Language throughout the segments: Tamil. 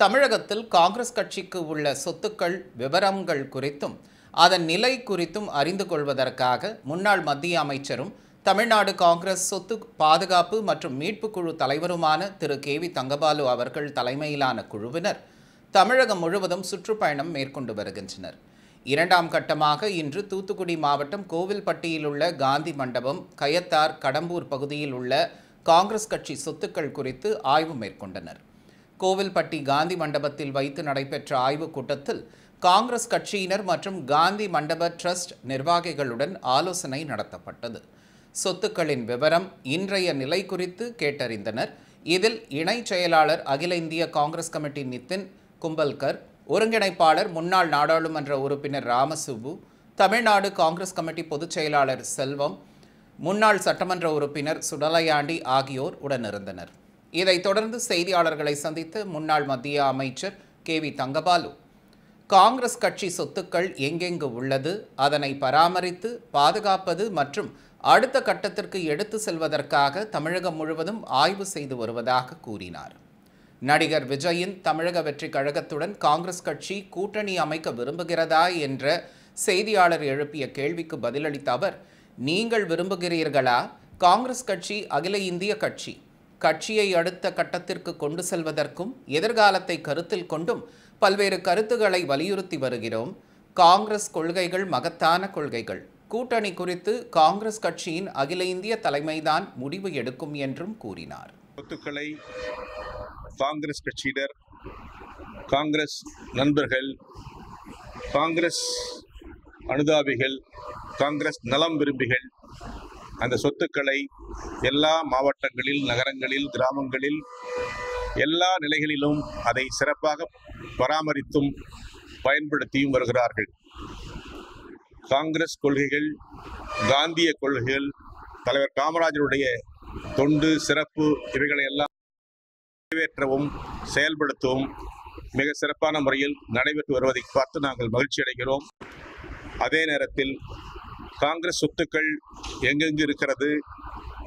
தமிழகத்தில் காங்கிரஸ் கட்சிக்கு உள்ள சொத்துக்கள் விவரங்கள் குறித்தும் அதன் நிலை குறித்தும் அறிந்து கொள்வதற்காக முன்னாள் மத்திய அமைச்சரும் தமிழ்நாடு காங்கிரஸ் சொத்து பாதுகாப்பு மற்றும் மீட்பு குழு தலைவருமான திரு கே.வி. தங்கபாலு அவர்கள் தலைமையிலான குழுவினர் தமிழகம் முழுவதும் சுற்றுப்பயணம் மேற்கொண்டு வருகின்றனர். இரண்டாம் கட்டமாக இன்று தூத்துக்குடி மாவட்டம் கோவில்பட்டியில் உள்ள காந்தி மண்டபம், கயத்தார், கடம்பூர் பகுதியில் உள்ள காங்கிரஸ் கட்சி சொத்துக்கள் குறித்து ஆய்வு மேற்கொண்டனர். கோவில்பட்டி காந்தி மண்டபத்தில் வைத்து நடைபெற்ற ஆய்வுக் கூட்டத்தில் காங்கிரஸ் கட்சியினர் மற்றும் காந்தி மண்டப ட்ரஸ்ட் நிர்வாகிகளுடன் ஆலோசனை நடத்தப்பட்டது. சொத்துக்களின் விவரம், இன்றைய நிலை குறித்து கேட்டறிந்தனர். இதில் இணை செயலாளர் அகில இந்திய காங்கிரஸ் கமிட்டி நிதின் கும்பல்கர், ஒருங்கிணைப்பாளர் முன்னாள் நாடாளுமன்ற உறுப்பினர் ராமசுப்பு, தமிழ்நாடு காங்கிரஸ் கமிட்டி பொதுச் செயலாளர் செல்வம், முன்னாள் சட்டமன்ற உறுப்பினர் சுடலையாண்டி ஆகியோர் உடனிருந்தனர். இதைத் தொடர்ந்து செய்தியாளர்களை சந்தித்த முன்னாள் மத்திய அமைச்சர் கே.வி. தங்கபாலு, காங்கிரஸ் கட்சி சொத்துக்கள் எங்கெங்கு உள்ளது, அதனை பராமரித்து பாதுகாப்பது மற்றும் அடுத்த கட்டத்திற்கு எடுத்து செல்வதற்காக தமிழகம் முழுவதும் ஆய்வு செய்து வருவதாக கூறினார். நடிகர் விஜயின் தமிழக வெற்றி கழகத்துடன் காங்கிரஸ் கட்சி கூட்டணி அமைக்க விரும்புகிறதா என்ற செய்தியாளர் எழுப்பிய கேள்விக்கு பதிலளித்த அவர், நீங்கள் விரும்புகிறீர்களா? காங்கிரஸ் கட்சி அகில இந்திய கட்சி. கட்சியை அடுத்த கட்டத்திற்கு கொண்டு செல்வதற்கும் எதிர்காலத்தை கருத்தில் கொண்டும் பல்வேறு கருத்துக்களை வலியுறுத்தி வருகிறோம். காங்கிரஸ் கொள்கைகள் மகத்தான கொள்கைகள். கூட்டணி குறித்து காங்கிரஸ் கட்சியின் அகில இந்திய தலைமைதான் முடிவு எடுக்கும் என்றும் கூறினார். சொத்துக்களை காங்கிரஸ் கட்சியினர், காங்கிரஸ் நண்பர்கள், காங்கிரஸ் அனுதாபிகள், காங்கிரஸ் நலம் விரும்பிகள் அந்த சொத்துக்களை எல்லா மாவட்டங்களில், நகரங்களில், கிராமங்களில், எல்லா நிலைகளிலும் அதை சிறப்பாக பராமரித்தும் பயன்படுத்தியும் வருகிறார்கள். காங்கிரஸ் கொள்கைகள், காந்திய கொள்கைகள், தலைவர் காமராஜருடைய தொண்டு, சிறப்பு இவைகளை எல்லாம் நிறைவேற்றவும் செயல்படுத்தவும் மிக சிறப்பான முறையில் நடைபெற்று வருவதை பார்த்து நாங்கள் மகிழ்ச்சி அடைகிறோம். அதே நேரத்தில் காங்கிரஸ் சொத்துக்கள் எங்கெங்கு இருக்கிறது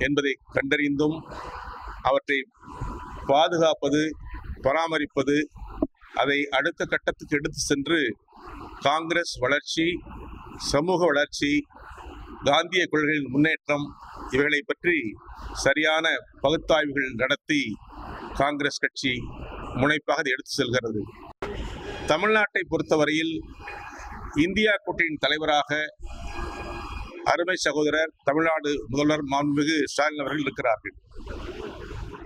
என்பதை கண்டறிந்தும் அவற்றை பாதுகாப்பது, பராமரிப்பது, அதை அடுத்த கட்டத்துக்கு எடுத்து சென்று காங்கிரஸ் வளர்ச்சி, சமூக வளர்ச்சி, காந்திய கொள்கைகளின் முன்னேற்றம் இவைகளை பற்றி சரியான பகுத்தாய்வுகள் நடத்தி காங்கிரஸ் கட்சி முனைப்பாக எடுத்து செல்கிறது. தமிழ்நாட்டை பொறுத்தவரையில் இந்தியா கூட்டணியின் தலைவராக அருமை சகோதரர் தமிழ்நாடு முதல்வர் மாண்புமிகு ஸ்டாலின் அவர்கள் இருக்கிறார்கள்.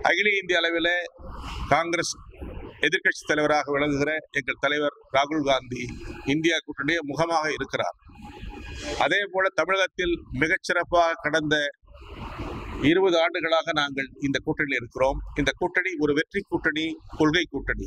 அகில இந்திய அளவில் காங்கிரஸ் எதிர்க்கட்சி தலைவராக விளங்குகிற எங்கள் தலைவர் ராகுல் காந்தி இந்தியா கூட்டணிய முகமாக இருக்கிறார். அதே போல தமிழகத்தில் மிகச்சிறப்பாக கடந்த 20 ஆண்டுகளாக நாங்கள் இந்த கூட்டணியில் இருக்கிறோம். இந்த கூட்டணி ஒரு வெற்றி கூட்டணி, கொள்கை கூட்டணி.